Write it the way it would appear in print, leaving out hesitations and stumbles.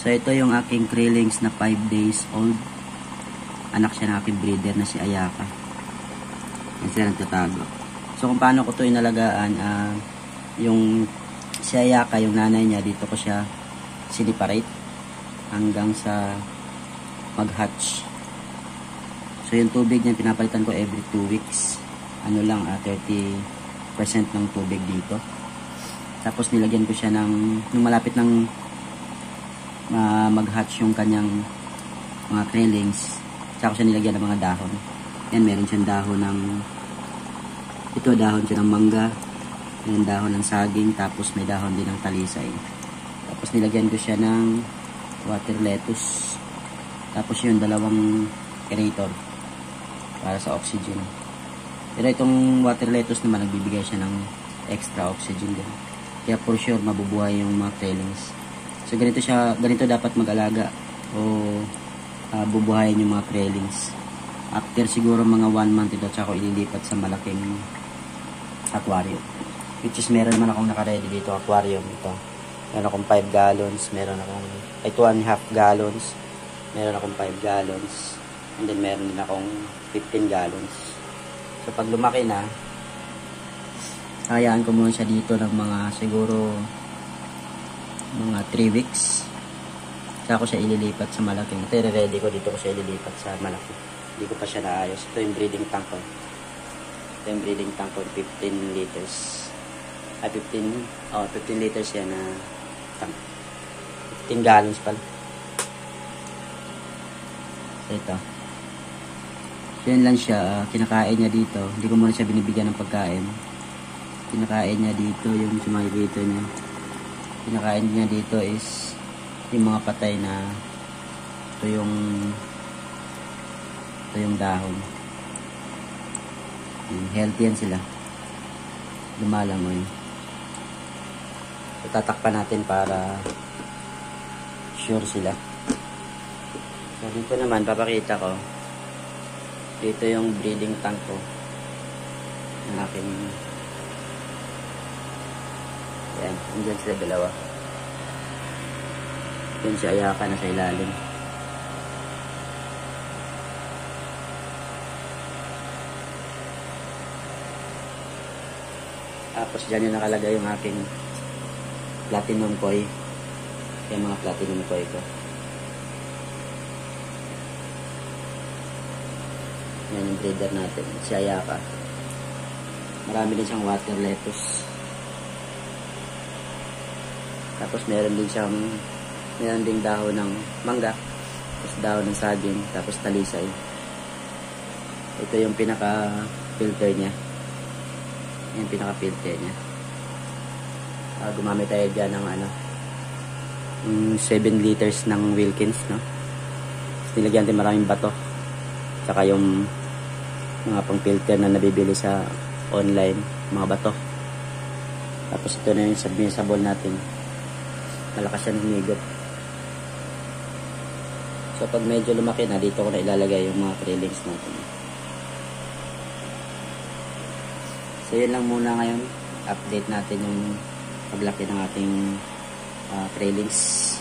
So ito yung aking krillings na 5 days old. Anak siya ng aking breeder na si Ayaka. Yan sila nagtatago. So kung paano ko ito inalagaan, yung si Ayaka, yung nanay niya, dito ko siya siniparate hanggang sa mag-hatch. So yung tubig niya pinapalitan ko every 2 weeks. Ano lang, 30% ng tubig dito. Tapos nilagyan ko siya ng, nung malapit ng mag-hatch yung kanyang mga krillings, tsaka ko siya nilagyan ng mga dahon. Yan, meron siyang dahon ng, ito dahon siya ng mangga, yung dahon ng saging, tapos may dahon din ng talisay. Tapos nilagyan ko siya ng water lettuce, tapos yung dalawang aerator para sa oxygen. Pero itong water lettuce naman, nagbibigay siya ng extra oxygen din, kaya for sure mabubuhay yung mga krillings. So ganito dapat mag-alaga o bubuhayin yung mga krillings. After siguro mga 1 month ito, tsaka ko ililipat sa malaking aquarium. Which is meron naman akong naka-ready dito aquarium ito. Meron akong 5 gallons, meron akong 2.5 gallons, meron akong 5 gallons, and then meron din akong 15 gallons. So pag lumaki na, hayaan ko muna siya dito ng mga siguro mga 3 weeks. Saka ko siya ililipat sa malaki. Ito i-ready ko, dito ko siya ililipat sa malaki. Hindi ko pa siya naayos. Ito yung breeding tank ko. Ito yung breeding tank ko, 15 liters. 15 liters yan na tank. 15 gallons pala. So ito. So yun lang siya. Kinakain niya dito. Hindi ko muna siya binibigyan ng pagkain. Kinakain niya dito yung sumakikita niya. Kinakain niya dito is yung mga patay na ito yung dahon. Healthy yan sila, lumalangoy. So tatakpan natin para sure sila. So dito naman papakita ko, dito yung breeding tank ko ng aking, yan, andyan sila dalawa. Yan si Ayaka na sa ilalim. Tapos dyan yung nakalagay yung aking platinum koi. Yung mga platinum koi ko. Yan yung breeder natin, si Ayaka. Marami din siyang water lettuce. Tapos meron ding dahon ng mangga, tapos dahon ng saging, tapos talisay. Ito yung pinaka filter niya. Yung pinaka filter niya. Gumamit tayo dyan ng 7 liters ng Wilkins, no? Tapos nilagyan din maraming bato, saka yung mga pang filter na nabibili sa online, mga bato. Tapos ito na yung sa bowl natin. Malakas siya humigop. So pag medyo lumaki na, dito ko na ilalagay yung mga krillings natin. So yun lang muna ngayon. Update natin yung paglaki ng ating krillings.